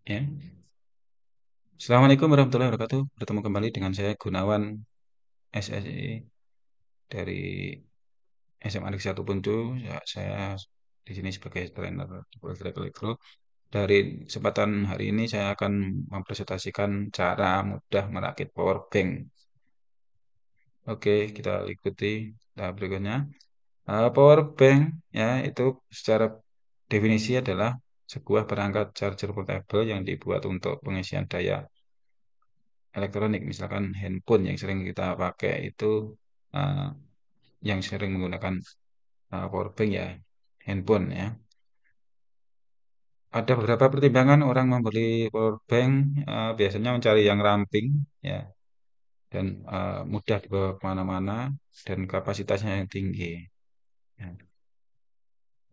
Ya. Assalamualaikum warahmatullahi wabarakatuh. Bertemu kembali dengan saya Gunawan SSI dari SMA Negeri 1 Puncu. Ya, saya di sini sebagai trainer Poltreking Elektro. Dari kesempatan hari ini saya akan mempresentasikan cara mudah merakit power bank. Oke, kita ikuti tahap berikutnya. Power bank ya itu secara definisi adalah sebuah perangkat charger portable yang dibuat untuk pengisian daya elektronik, misalkan handphone yang sering kita pakai itu uh, yang sering menggunakan power bank ya handphone ya. Ada beberapa pertimbangan orang membeli power bank, biasanya mencari yang ramping ya dan mudah dibawa kemana-mana dan kapasitasnya yang tinggi. Ya.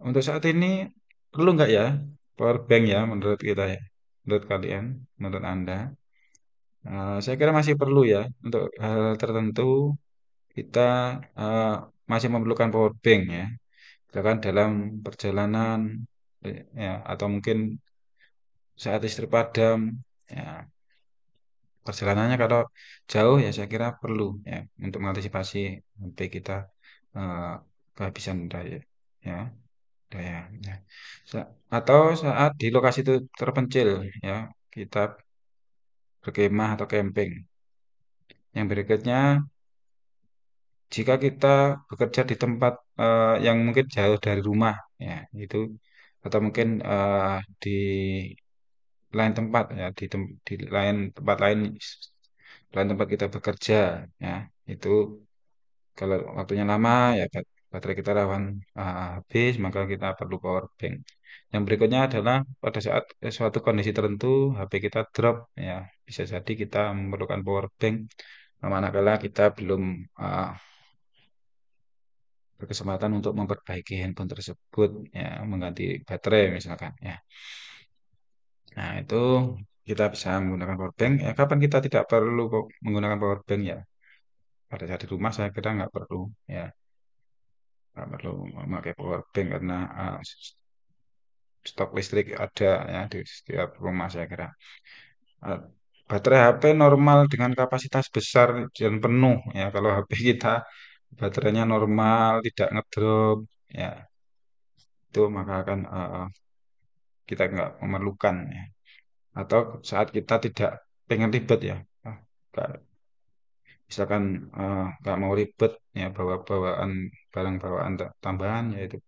Untuk saat ini perlu nggak ya power bank ya menurut kita ya, menurut kalian, menurut Anda? Saya kira masih perlu ya untuk hal tertentu kita eh, masih memerlukan power bank ya, misalkan dalam perjalanan ya, atau mungkin saat istri padam ya, perjalanannya kalau jauh ya saya kira perlu ya untuk mengantisipasi sampai kita eh, kehabisan daya ya daya ya. Atau saat di lokasi itu terpencil ya kita berkemah atau camping. Yang berikutnya, jika kita bekerja di tempat yang mungkin jauh dari rumah, ya itu atau mungkin di lain tempat ya di lain tempat lain lain tempat kita bekerja, ya itu kalau waktunya lama ya baterai kita rawan habis, maka kita perlu power bank. Yang berikutnya adalah pada saat suatu kondisi tertentu HP kita drop, ya bisa jadi kita memerlukan power bank manakala kita belum uh, berkesempatan untuk memperbaiki handphone tersebut ya mengganti baterai misalkan ya. Nah itu kita bisa menggunakan power bank ya, kapan kita tidak perlu kok menggunakan power bank ya, pada saat di rumah saya kira nggak perlu ya, nggak perlu memakai power bank karena stok listrik ada ya di setiap rumah saya kira. Uh, Baterai HP normal dengan kapasitas besar dan penuh ya, kalau HP kita baterainya normal tidak ngedrop ya, itu maka akan kita nggak memerlukan ya. Atau saat kita tidak pengen ribet ya, ah, nggak- misalkan nggak mau ribet ya bawa bawaan barang bawaan tambahan ya itu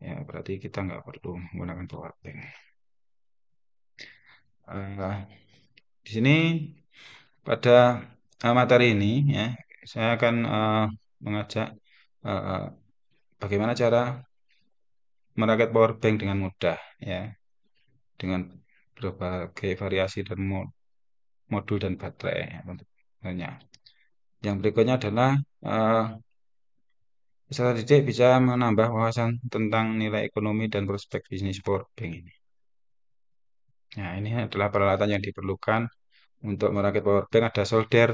ya berarti kita nggak perlu menggunakan power bank. Eh, di sini pada materi ini ya saya akan mengajak eh, bagaimana cara merakit power bank dengan mudah ya, dengan berbagai variasi dan modul dan baterai ya, tentunya. Yang berikutnya adalah eh, peserta didik bisa menambah wawasan tentang nilai ekonomi dan prospek bisnis power bank ini. Nah, ini adalah peralatan yang diperlukan untuk merakit power bank. Ada solder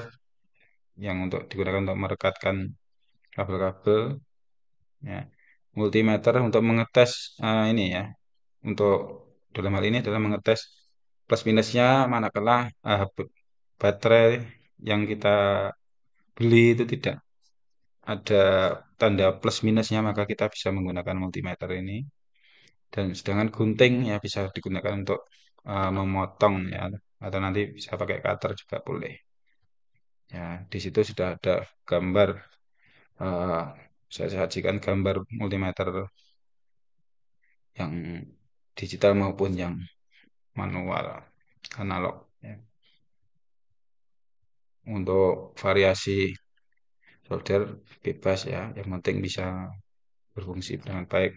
yang untuk digunakan untuk merekatkan kabel-kabel, ya. Multimeter untuk mengetes ini ya, untuk dalam hal ini adalah mengetes plus minusnya manakala baterai yang kita beli itu tidak ada tanda plus minusnya, maka kita bisa menggunakan multimeter ini. Dan sedangkan gunting ya bisa digunakan untuk memotong ya, atau nanti bisa pakai cutter juga boleh. Ya, di situ sudah ada gambar, eh, saya sajikan gambar multimeter yang digital maupun yang manual analog ya. Untuk variasi solder bebas ya, yang penting bisa berfungsi dengan baik.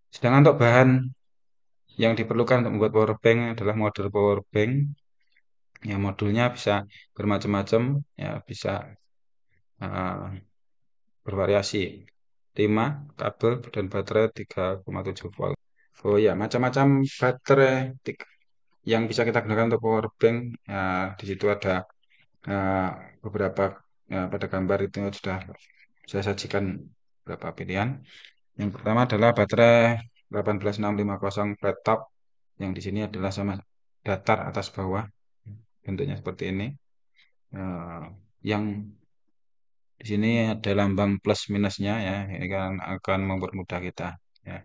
Sedangkan untuk bahan yang diperlukan untuk membuat power bank adalah modul power bank. Ya, modulnya bisa bermacam-macam, ya bisa eh, bervariasi. 5 kabel dan baterai 3,7 volt. Oh ya, macam-macam baterai yang bisa kita gunakan untuk power bank. Ya, di situ ada eh, beberapa pada gambar itu sudah saya sajikan beberapa pilihan. Yang pertama adalah baterai 18650 flat top, yang di sini adalah sama datar atas bawah, bentuknya seperti ini. Eh, yang di sini ada lambang plus minusnya ya, ini kan akan mempermudah kita ya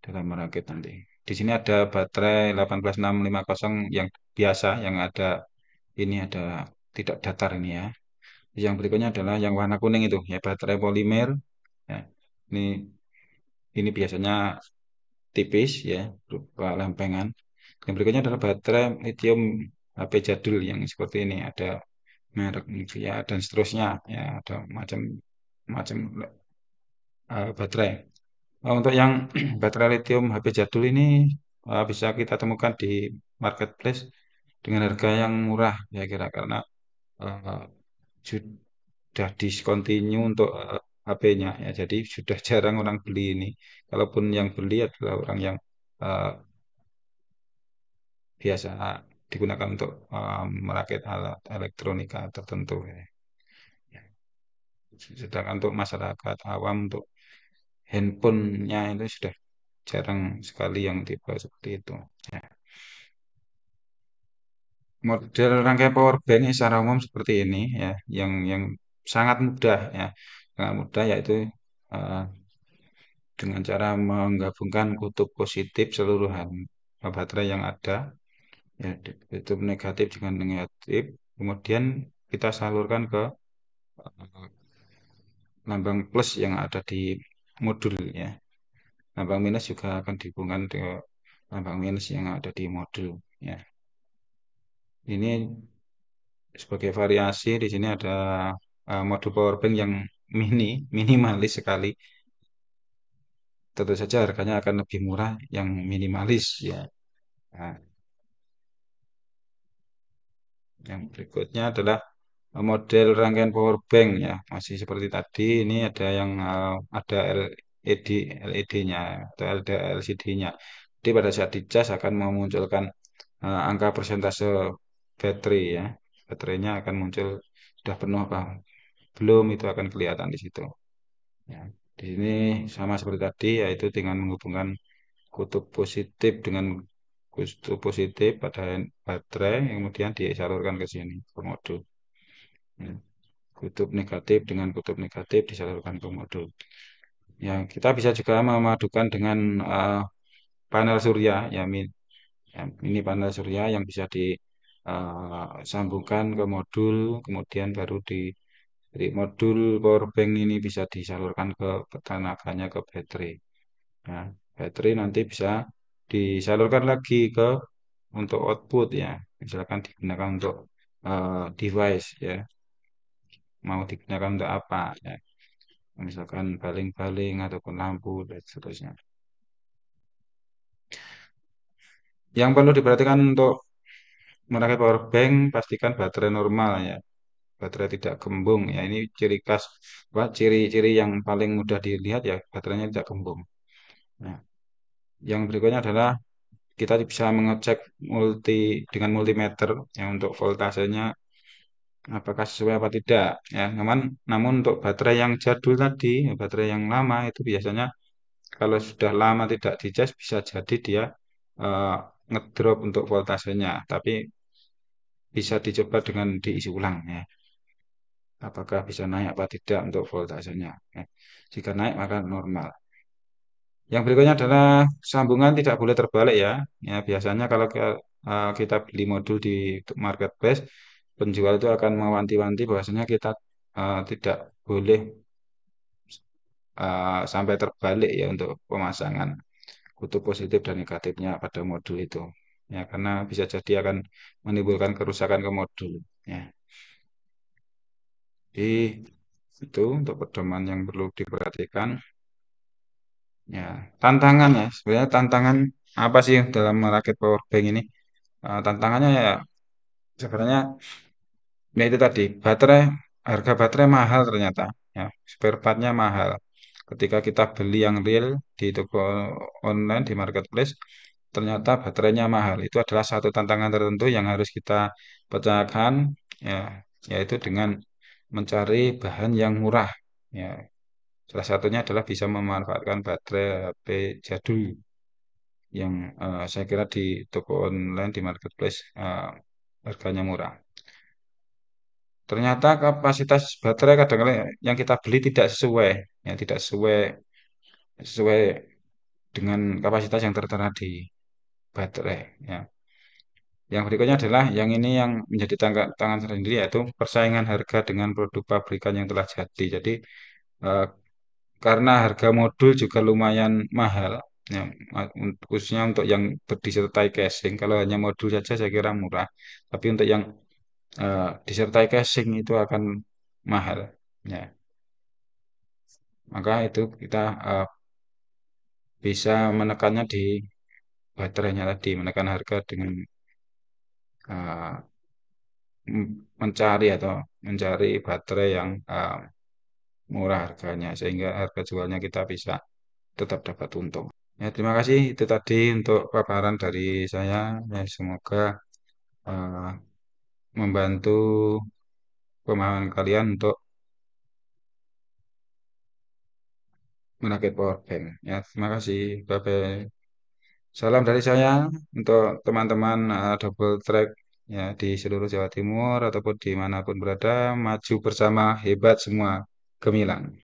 dalam merakit nanti. Di sini ada baterai 18650 yang biasa, yang ada ini ada tidak datar ini ya. Yang berikutnya adalah yang warna kuning itu ya, baterai polimer ya. Ini ini biasanya tipis ya, berupa lempengan. Yang berikutnya adalah baterai lithium HP jadul yang seperti ini, ada merek Nivea dan seterusnya ya, ada macam macam baterai. Untuk yang baterai lithium HP jadul ini bisa kita temukan di marketplace dengan harga yang murah ya kira, karena eh, sudah discontinue untuk HP-nya ya, jadi sudah jarang orang beli ini. Kalaupun yang beli adalah orang yang eh, biasa digunakan untuk merakit alat elektronika tertentu ya. Sedangkan untuk masyarakat awam, untuk handphonenya itu sudah jarang sekali yang tipe seperti itu. Ya. Model rangkai power bank secara umum seperti ini ya, yang sangat mudah ya, sangat mudah yaitu eh, dengan cara menggabungkan kutub positif seluruhan baterai yang ada ya, kutub negatif dengan negatif, kemudian kita salurkan ke eh, lambang plus yang ada di modul ya. Lambang minus juga akan dihubungkan ke lambang minus yang ada di modul ya. Ini sebagai variasi di sini ada modul power bank yang minimalis sekali. Tentu saja harganya akan lebih murah yang minimalis ya. Nah, yang berikutnya adalah model rangkaian power bank ya, masih seperti tadi. Ini ada yang ada LED LED-nya atau LCD-nya. Jadi pada saat dicas akan memunculkan angka persentase baterai ya. Baterainya akan muncul sudah penuh apa belum, itu akan kelihatan di situ. Ya. Di sini sama seperti tadi, yaitu dengan menghubungkan kutub positif dengan kutub positif pada baterai, kemudian disalurkan ke sini ke modul. Ya. Kutub negatif dengan kutub negatif disalurkan ke modul. Ya, kita bisa juga memadukan dengan panel surya ya, ya, ini panel surya yang bisa disambungkan ke modul, kemudian baru dari modul power bank ini bisa disalurkan ke tenaganya ke baterai. Nah, baterai nanti bisa disalurkan lagi ke untuk output ya, misalkan digunakan untuk device ya, mau digunakan untuk apa ya, misalkan baling-baling ataupun lampu dan seterusnya. Yang perlu diperhatikan untuk memakai power bank, pastikan baterai normal ya, baterai tidak gembung ya. Ini ciri khas, ciri-ciri yang paling mudah dilihat ya, baterainya tidak gembung. Nah, yang berikutnya adalah kita bisa mengecek dengan multimeter yang untuk voltasenya apakah sesuai apa tidak ya. Namun untuk baterai yang jadul tadi, baterai yang lama itu biasanya kalau sudah lama tidak dicas bisa jadi dia eh, ngedrop untuk voltasenya, tapi bisa dicoba dengan diisi ulang ya. Apakah bisa naik apa tidak untuk voltasenya. Ya. Jika naik maka normal. Yang berikutnya adalah sambungan tidak boleh terbalik ya. Ya, biasanya kalau kita beli modul di marketplace, penjual itu akan mewanti-wanti bahwasanya kita tidak boleh sampai terbalik ya untuk pemasangan kutub positif dan negatifnya pada modul itu. Ya, karena bisa jadi akan menimbulkan kerusakan ke modul. Ya. Jadi itu untuk pedoman yang perlu diperhatikan. Ya, tantangan ya. Sebenarnya tantangan apa sih dalam merakit power bank ini? Tantangannya ya sebenarnya ya itu tadi, harga baterai mahal ternyata. Ya, spare partnya mahal. Ketika kita beli yang real di toko online di marketplace, ternyata baterainya mahal. Itu adalah satu tantangan tertentu yang harus kita pecahkan, ya, yaitu dengan mencari bahan yang murah. Ya, salah satunya adalah bisa memanfaatkan baterai HP jadul. yang saya kira di toko online, di marketplace harganya murah. Ternyata kapasitas baterai kadang-kadang yang kita beli tidak sesuai, ya tidak sesuai sesuai dengan kapasitas yang tertera di baterai. Ya. Yang berikutnya adalah yang ini yang menjadi tangan sendiri yaitu persaingan harga dengan produk pabrikan yang telah jadi. Jadi eh, karena harga modul juga lumayan mahal, ya, khususnya untuk yang disertai casing. Kalau hanya modul saja saya kira murah, tapi untuk yang disertai casing itu akan mahal. Ya, maka itu kita bisa menekannya di baterainya tadi, menekan harga dengan eh, mencari baterai yang murah harganya sehingga harga jualnya kita bisa tetap dapat untung. Ya, terima kasih itu tadi untuk paparan dari saya. Ya, semoga eh, membantu pemahaman kalian untuk merakit power bank. Ya, terima kasih. Bye bye. Salam dari saya untuk teman-teman double track ya di seluruh Jawa Timur ataupun dimanapun berada, maju bersama hebat semua, gemilang.